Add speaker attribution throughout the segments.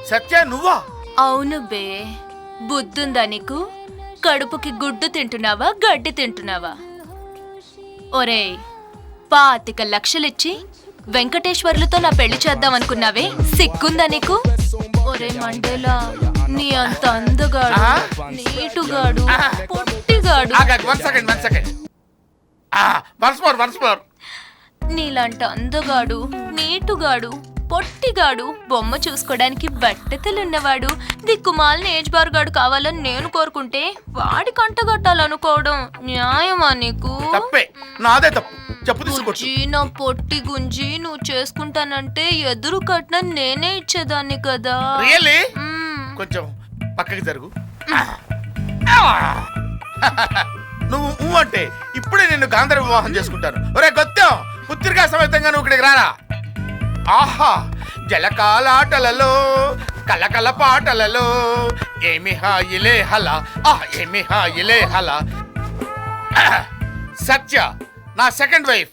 Speaker 1: సత్య నువ్వా?
Speaker 2: అవును బే. బుద్ధుందా నీకు? కడుపుకి గుడ్డు తింటున్నావా, గడ్డి తింటున్నావా? ఒరేయ్, 25 లక్షలిచ్చి వెంకటేశ్వర్లతో నా పెళ్లి చేద్దాం అనుకున్నావే, సిగ్గుందా నీకు? ఒరే మండేలా, నీ అంత అందగాడు, నీటుగాడు, పొట్టిగాడు, నీలాంట అందగాడు, నీటుగాడు, పొట్టిగాడు, బొమ్మ చూసుకోవడానికి బట్టతలున్నవాడు, దిక్కుమాలిన ఏజ్ బార్ గాడు కావాలని నేను కోరుకుంటే వాడి కంటగట్టాలనుకోవడం న్యాయమా నీకు?
Speaker 1: నాదే తప్పు.
Speaker 2: నా పొట్టి గుంజి నువ్వు చేసుకుంటానంటే ఎదురు కట్నం నేనే ఇచ్చేదాన్ని కదా.
Speaker 1: కొంచెం పక్కకి జరుగు. నువ్వు అంటే ఇప్పుడే నిన్ను గాంధర్వ వివాహం చేసుకుంటాను. ఒరే గొత్తం, పుత్రికా సమేతంగా నువ్వు ఇక్కడికి రారా. ఆహా, జలకాలాటలలో కలకల పాటలలో ఏమి హాయిలే హల, ఏమి హాయిలే హల. సత్య నా సెకండ్ వైఫ్.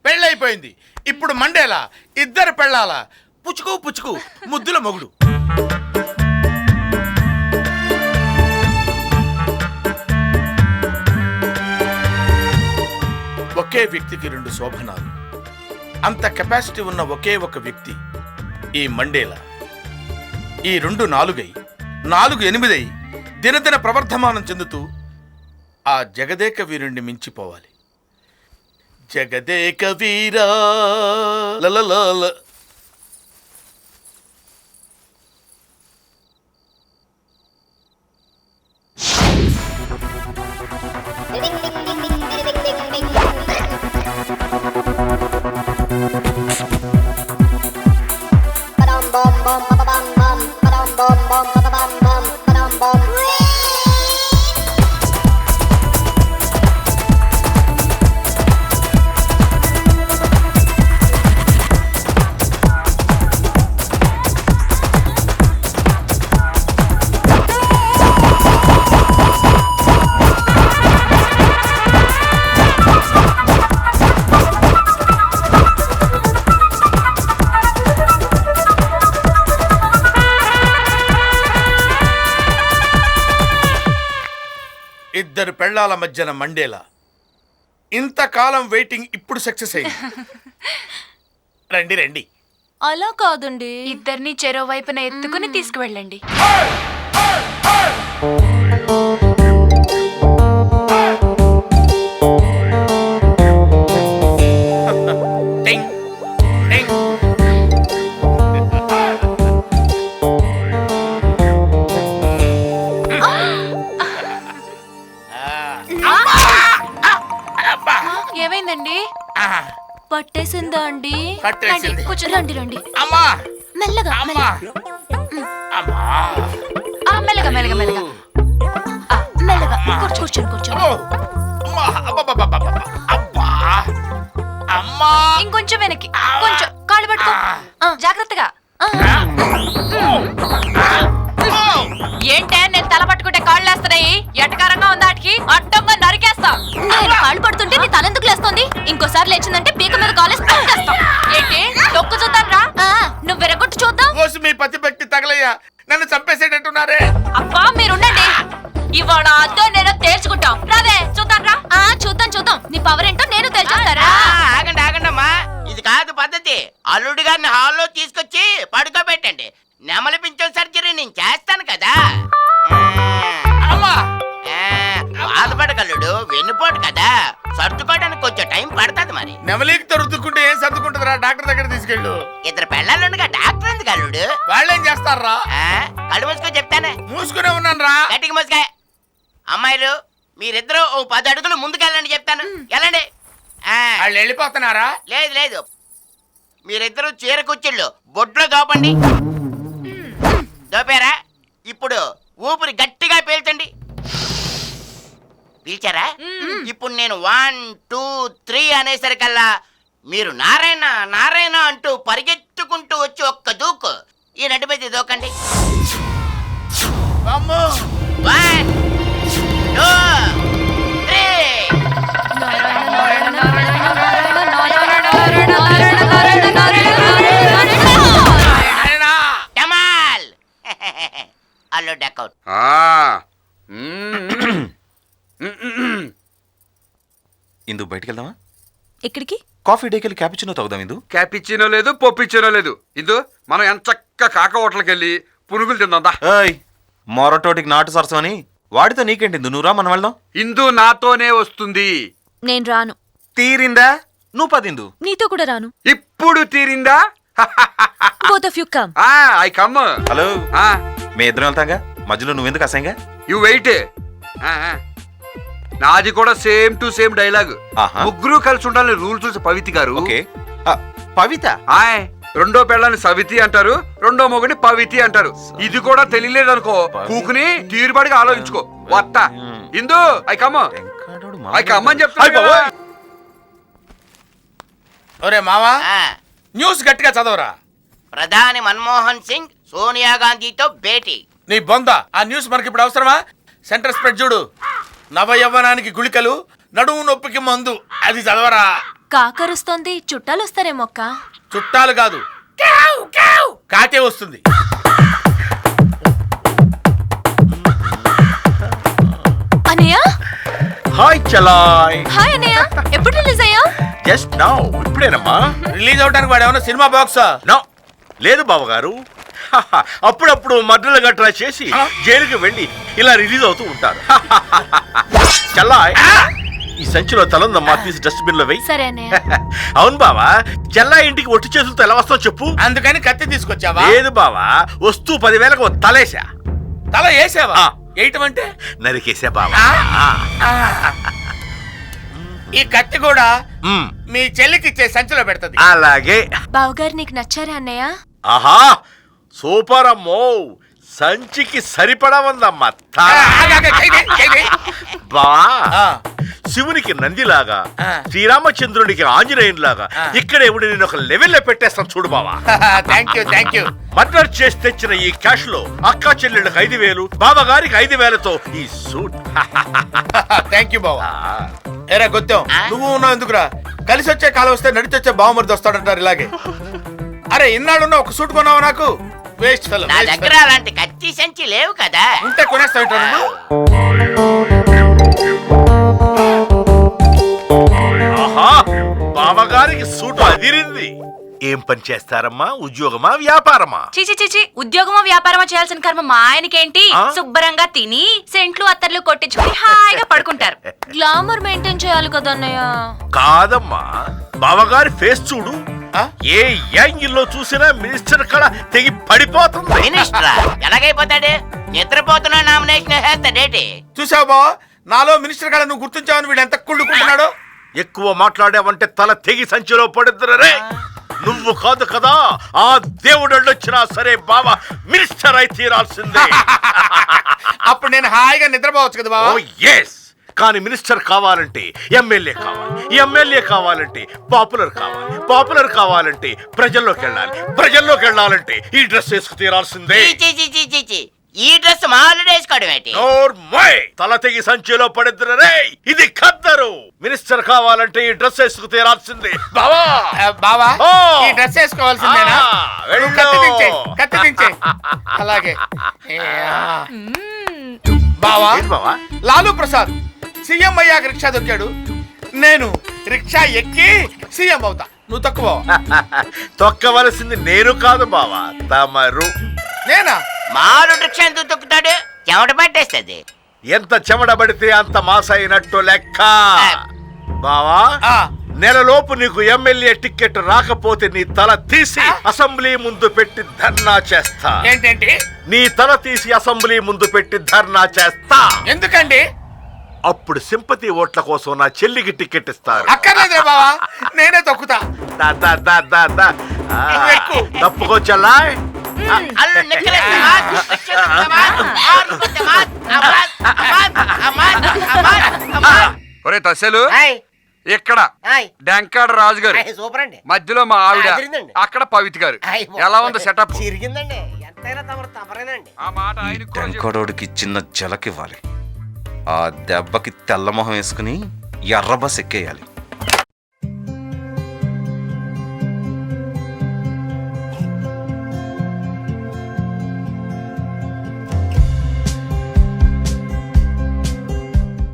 Speaker 1: పెళ్ళైపోయింది. ఇప్పుడు మండేలా 2 పెళ్ళాల, పుచ్చుకు పుచ్చుకు ముద్దుల మొగుడు. ఒకే వ్యక్తికి 2 శోభనాలు. అంత కెపాసిటీ ఉన్న ఒకే ఒక వ్యక్తి ఈ మండేలా. ఈ 2 4 అయి, 4 8 అయి దినదిన ప్రవర్ధమానం చెందుతూ ఆ జగదేక వీరుణ్ణి మించిపోవాలి. జగదేక వీరా లలలాల. ఇద్దరు పెళ్ళాల మధ్యన మండేలా. ఇంతకాలం వెయిటింగ్ ఇప్పుడు సక్సెస్ అయింది. రండి రండి.
Speaker 2: అలా కాదండి,
Speaker 3: ఇద్దరిని చెరో వైపున ఎత్తుకుని తీసుకువెళ్ళండి.
Speaker 2: ఏమైందండి? పట్టేసిందా అండి?
Speaker 1: పట్టేసింది.
Speaker 2: రండి రండి.
Speaker 1: అమ్మా
Speaker 2: మెల్లగా
Speaker 1: అమ్మా అమ్మా
Speaker 3: మెల్లగా మెల్లగా మెల్లగా
Speaker 2: మెల్లగా కూర్చోండి కూర్చోండి.
Speaker 1: అమ్మా అబ్బా అమ్మా.
Speaker 3: ఇంకొంచెం వెనక్కి, కొంచెం కాళ్ళు పట్టుకో జాగ్రత్తగా. ఏంటే నేను తల పట్టుకుంటే కాళ్ళు లేస్తున్నాయి? ఎటకారంగా ఉందా? వాటికి అడ్డంగా నరికేస్తా.
Speaker 2: నేను కాళ్ళు పడుతుంటే నీ తలెందుకు లేస్తుంది? ఇంకోసారి లేచిందంటే పీక మీద కాలేసి పట్టేస్తా.
Speaker 3: ఏంటి డొక్కు చూద్దాం రా.
Speaker 2: నువ్వు వెరగొట్టు చూద్దాం.
Speaker 1: మీ పతి భక్తి తగలయ్యా, నన్ను చంపేసేటట్టున్నారే.
Speaker 3: అబ్బా మీరుండండి, ఇవాళ అద్దో నేను తేల్చుకుంటాం. రాదే చూద్దాం రా.
Speaker 2: చూద్దాం చూద్దాం, నీ పవర్ ఏంటో నేను తెలుసుకుంటారా?
Speaker 4: ఆగండి ఆగండమ్మా, ఇది కాదు పద్ధతి. అల్లుడి గారిని హాల్లో తీసుకొచ్చి పడుకోబెట్టండి. నెమలి పింఛన్ సర్జరీ నేను చేస్తాను కదా. బాధపడగలడు, వెన్నుపోటు కదా, సర్దుకోవడానికి కొంచెం టైం పడుతుంది. మరి
Speaker 1: నెమలికి తరుద్దుకుంటే ఏం సర్దుకుంటుందిరా? డాక్టర్ దగ్గర తీసుకెళ్ళు.
Speaker 4: 2 పెళ్ళాలుండగా డాక్టర్ ఎందుకు అల్లుడు?
Speaker 1: వాళ్ళేం చేస్తారా?
Speaker 4: కళ్ళు మూసుకో చెప్తానే.
Speaker 1: మూసుకునే ఉన్నాను రా.
Speaker 4: గట్టిగా మూసుకాయ. అమ్మాయిలు మీరిద్దరూ 10 అడుగులు ముందుకెళ్ళండి చెప్తాను. వెళ్ళండి.
Speaker 1: వాళ్ళు వెళ్ళిపోతున్నారా?
Speaker 4: లేదు లేదు, మీరిద్దరూ చీర కుచ్చిళ్ళు బొడ్లో దోపండి. దోపారా? ఇప్పుడు ఊపిరి గట్టిగా పీల్చండి. పీల్చారా? ఇప్పుడు నేను 1 2 3 అనేసరికల్లా మీరు నారాయణ నారాయణ అంటూ పరిగెత్తుకుంటూ వచ్చి ఒక్క దూకు ఈ నడి మీద దూకండి. 1 2 3. Hello duck out.
Speaker 5: ఇందు బయటికి వెళ్దామా?
Speaker 2: ఎక్కడికి?
Speaker 5: కాఫీ డేకి వెళ్ళి క్యాపిచినో తాగుదాం ఇందు.
Speaker 6: క్యాపిచ్చినో లేదు పొప్పిచ్చినో లేదు. ఇందు మనం ఎంత చక్క కాక హోటల్కి వెళ్ళి పునుగులు తిందా.
Speaker 5: ఏయ్ మొరటోటికి నాటు సరసం అని వాడితో నీకేంటి ఇందు, నువ్వు రా మనం వెళ్దాం.
Speaker 6: ఇందు నాతోనే వస్తుంది.
Speaker 2: నేను రాను.
Speaker 5: తీరిందా? నువ్వు పదిందు.
Speaker 2: నీతో కూడా రాను.
Speaker 6: ఇప్పుడు తీరిందా?
Speaker 2: Both of you come.
Speaker 6: I come.
Speaker 5: Hello, మీ ఇద్దరం వెళ్తాగా, మధ్యలో నువ్వెందుకు అసహ్యంగా?
Speaker 6: You wait. నాది కూడా సేమ్ టు సేమ్ డైలాగ్.
Speaker 5: ఆహా.
Speaker 6: ముగ్గురు కలిసి ఉండాలని రూల్ చూసి పవితి గారు.
Speaker 5: ఓకే. పవిత
Speaker 6: ఆయ్ రెండో పెళ్ళాన్ని సవితి అంటారు, రెండో మొగుని పవితి అంటారు. ఇది కూడా తెలియలేదు అనుకో, కూకుని తీరుబడిగా ఆలోచించుకో. వత్త ఇందు ఐ కమ్. ఐ కమ్ అని చెప్తా.
Speaker 1: ఒరే మావా,
Speaker 4: ఆ,
Speaker 1: న్యూస్ గట్టిగా చదవరా.
Speaker 4: ప్రధాని మన్మోహన్ సింగ్ సోనియా గాంధీతో భేటీ.
Speaker 1: నీ బొంద, ఆ న్యూస్ మనకి ఇప్పుడు అవసరమా? సెంటర్ స్ప్రెడ్ చూడు. నవ యవ్వనానికి గుళికలు, నడుము నొప్పికి మందు, అది చదవరా.
Speaker 2: కాకరుస్తోంది, చుట్టాలు వస్తారేమో అక్క.
Speaker 1: చుట్టాలు కాదు, కాకే వస్తుంది.
Speaker 2: అనయ్య,
Speaker 7: హాయ్ చలాయ్.
Speaker 2: హాయ్ అనయ్య, ఎప్పుడు రిలీజ్ అయ్యా?
Speaker 7: Just now, ఇప్పుడేనమ్మా.
Speaker 1: రిలీజ్ అవడానికి వాడు ఏమన్నా సినిమా బాక్సా?
Speaker 7: నో, లేదు బావగారు. అప్పుడప్పుడు మర్డర్లు గట్రా చేసి జైలుకి వెళ్ళి ఇలా రిలీజ్ అవుతూ ఉంటారు. చల్లాయ్, ఈ సంచిలో తలందమ్మా, తీసి డస్ట్బిన్ లో వెయ్యి.
Speaker 2: సరే అన్నయ్య.
Speaker 7: అవును బావా, చెల్లా ఇంటికి ఒట్టి చేతులతో ఎలా వస్తావు చెప్పు?
Speaker 1: అందుకని కత్తి తీసుకొచ్చావా?
Speaker 7: లేదు బావా, వస్తూ 10,000కు తలేసా.
Speaker 1: తల వేసావా?
Speaker 7: ఆ.
Speaker 1: వేయటం అంటే
Speaker 7: నరికేసా బావా.
Speaker 1: ఈ కత్తి కూడా
Speaker 7: మ్,
Speaker 1: మీ చెల్లికి ఇచ్చే సంచిలో పెడుతుంది.
Speaker 7: అలాగే.
Speaker 2: బావగారు నీకు నచ్చారా అన్నయ్య?
Speaker 7: ఆహా, సూపర్ అమ్మో, సంచికి సరిపడవందమ్మా. బా, శివునికి నందిలాగా, శ్రీరామచంద్రునికి ఆంజనేయునిలాగా ఇక్కడ ఎవడు నేను ఒక లెవెల్లో పెట్టేస్తాను చూడు బావా.
Speaker 1: Thank you, thank you.
Speaker 7: Murder చేసి తెచ్చిన ఈ క్యాష్ లో అక్క చెల్లెళ్ళకి 5,000, బాబాగారికి 5,000తో ఈ సూట్.
Speaker 1: థ్యాంక్ యూ బావా. ఏరా గొత్తం, నువ్వు ఉన్నావు ఎందుకురా? కలిసి వచ్చే కాలం వస్తే నడిచొచ్చే బావమరిది వస్తాడంటారు ఇలాగే. అరే ఇన్నాళ్ళున్న ఒక సూట్ కొన్నావా నాకు? Waste fellow.
Speaker 4: నా దగ్గర అలాంటి కత్తి సంచి లేవు కదా.
Speaker 1: ఉంటే కొనేస్తావు నువ్వు.
Speaker 7: ఆహా, బాబాగారికి సూట్ అదిరింది. ఏం పని చేస్తారమ్మా? ఉద్యోగమా, వ్యాపారమా?
Speaker 3: చిచి చిచి, ఉద్యోగమో వ్యాపారమో చేయాల్సిన కర్మ మా ఆయనకేంటి? శుభ్రంగా తిని సెంట్లు అత్తర్లు కొట్టించుకుని హాయిగా పడుకుంటారు.
Speaker 2: గ్లామర్ మెయింటైన్ చేయాలి కదా అన్నయ్య.
Speaker 7: కాదమ్మా, బావగారి ఫేస్ చూడు. ఏ యాంగిల్లో చూసినా మినిస్టర్ కళ తెగి పడిపోతుంది.
Speaker 4: మినిస్టరా ఎలాగైపోతాడు? నిద్రపోతున్నా నామినేషన్ వేస్తాడేటి?
Speaker 1: చూసావు బావా, నాలో మినిస్టర్ కాడ నువ్వు గుర్తించావని వీడు ఎంత కుళ్ళుకుంటున్నాడు.
Speaker 7: ఎక్కువ మాట్లాడావంటే తల తెగి సంచిలో పడుతున్నరే. నువ్వు కాదు కదా, ఆ దేవుడు వచ్చినా సరే బావా మినిస్టర్ అయి తీరాల్సిందే.
Speaker 1: అప్పుడు నేను హాయిగా నిద్రపోవచ్చు కదా బావా.
Speaker 7: ఓ ఎస్, కానీ మినిస్టర్ కావాలంటే ఎమ్మెల్యే కావాలి, ఎమ్మెల్యే కావాలంటే పాపులర్ కావాలి, పాపులర్ కావాలంటే ప్రజల్లోకి వెళ్ళాలి, ప్రజల్లోకి వెళ్ళాలంటే ఈ డ్రెస్ వేసుకు తీరాల్సిందే.
Speaker 4: చీ, చీ, చీ, చీ, చీ. ఈ డ్రెస్ మా ఆల్రెడీ వేసుకోవడం ఏంటి?
Speaker 7: తల తెగి సంచిలో పడిద్దరే. ఇది ఖద్దరు. మినిస్టర్ కావాలంటే ఈ డ్రెస్ వేసుకు తీరాల్సిందే బావా.
Speaker 1: బావా,
Speaker 7: ఓ.
Speaker 1: ఈ డ్రెస్ వేసుకోవాల్సిందేనా?
Speaker 7: వెళ్ళు.
Speaker 1: నువ్వు కత్తి దించే, కత్తి దించే. అలాగే. బావా,
Speaker 7: ఏంటి బావా?
Speaker 1: లాలూ ప్రసాద్ సీఎం అయ్యాక రిక్షా దొక్కాడు. నేను రిక్షా ఎక్కి సీఎం అవుతా. నువ్వు తక్కువ.
Speaker 7: తొక్కవలసింది నేను కాదు బావా, తమరు.
Speaker 1: నేనా?
Speaker 4: మారు రిక్షా ఎందుకు తొక్కుతాడు? చెమట పట్టేస్తుంది.
Speaker 7: ఎంత చెమడబడితే అంత మాసైనట్టు లెక్క బావా.
Speaker 1: ఆ.
Speaker 7: నెలలోపు నీకు ఎమ్మెల్యే టికెట్ రాకపోతే నీ తల తీసి అసెంబ్లీ ముందు పెట్టి ధర్నా చేస్తా.
Speaker 1: ఏంటంటే?
Speaker 7: నీ తల తీసి అసెంబ్లీ ముందు పెట్టి ధర్నా చేస్తా.
Speaker 1: ఎందుకండి?
Speaker 7: అప్పుడు సింపతి ఓట్ల కోసం నా చెల్లికి టికెట్ ఇస్తారు.
Speaker 1: అక్కర్లేదురా బావా, నేనే తొక్కుతా.
Speaker 7: దా, దా, దా, దా, దా. ఆ, తప్పుకో చెల్లాయ్.
Speaker 4: అల్లు నెక్కలేసి అమాద్, అమాద్, అమాద్, అమాద్, అమాద్, అమాద్, అమాద్, అమాద్.
Speaker 6: ఒరే తస్సెలు,
Speaker 4: హాయ్,
Speaker 6: ఇక్కడ
Speaker 4: హాయ్.
Speaker 6: డెంకాడ రాజు గారు,
Speaker 4: హాయ్, సూపర్ అండి.
Speaker 6: మధ్యలో మా ఆవిడ,
Speaker 4: అదిరిందండి.
Speaker 6: అక్కడ పవితి గారు.
Speaker 4: హాయ్,
Speaker 6: ఎలా ఉంది సెటప్?
Speaker 4: చిరిగిందండి. ఎంతైనా తమరేనండి.
Speaker 6: ఆ మాట ఆయనకు కూడా చెప్పు.
Speaker 5: వెంకటోడికి చిన్న జలకివ్వాలి. ఆ దెబ్బకి తెల్లమొహం వేసుకుని ఎర్ర బస్ ఎక్కేయాలి.